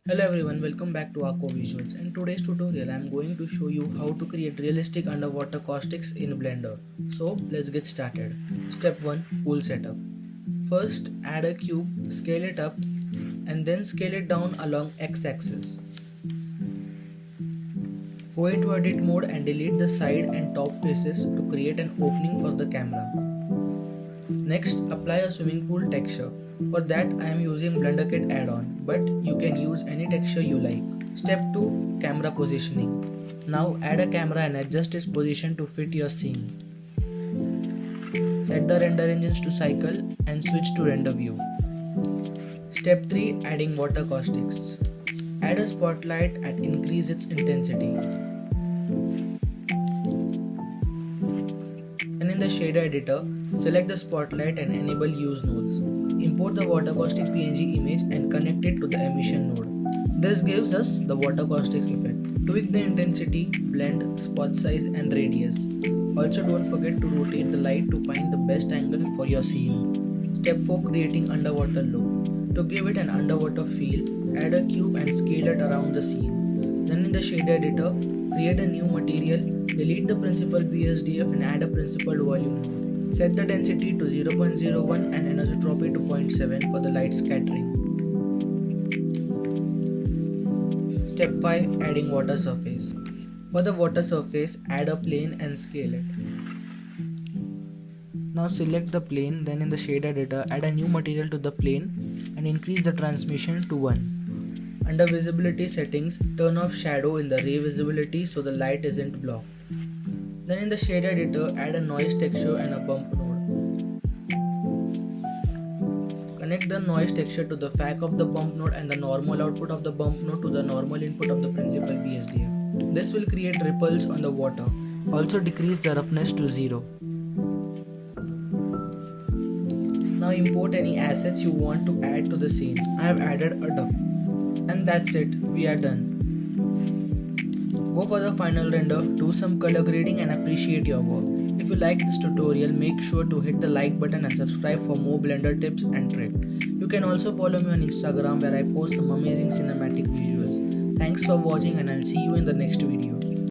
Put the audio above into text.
Hello everyone, welcome back to Aqua Visuals. In today's tutorial, I am going to show you how to create realistic underwater caustics in Blender. So let's get started. Step 1. Pool setup. First, add a cube, scale it up and then scale it down along x-axis. Go into edit mode and delete the side and top faces to create an opening for the camera. Next, apply a swimming pool texture. For that, I am using Blender Kit add-on, but you can use any texture you like. Step 2. Camera positioning. Now add a camera and adjust its position to fit your scene. Set the render engines to cycle and switch to render view. Step 3. Adding water caustics. Add a spotlight and increase its intensity. And in the shader editor, select the spotlight and enable use nodes. Import the water caustic PNG image and connect it to the emission node. This gives us the water caustic effect. Tweak the intensity, blend, spot size and radius. Also don't forget to rotate the light to find the best angle for your scene. Step 4. Creating underwater look. To give it an underwater feel, add a cube and scale it around the scene. Then in the shader editor, create a new material, delete the principal BSDF and add a principal volume node. Set the density to 0.01 and anisotropy to 0.7 for the light scattering. Step 5. Adding water surface. For the water surface, add a plane and scale it. Now select the plane, then in the shader editor, add a new material to the plane and increase the transmission to 1. Under visibility settings, turn off shadow in the ray visibility so the light isn't blocked. Then in the shader editor, add a noise texture and a bump node. Connect the noise texture to the FAC of the bump node and the normal output of the bump node to the normal input of the principal BSDF. This will create ripples on the water. Also decrease the roughness to 0. Now import any assets you want to add to the scene. I have added a duck. And that's it, we are done. Go for the final render, do some color grading and appreciate your work. If you like this tutorial, make sure to hit the like button and subscribe for more Blender tips and tricks. You can also follow me on Instagram where I post some amazing cinematic visuals. Thanks for watching and I'll see you in the next video.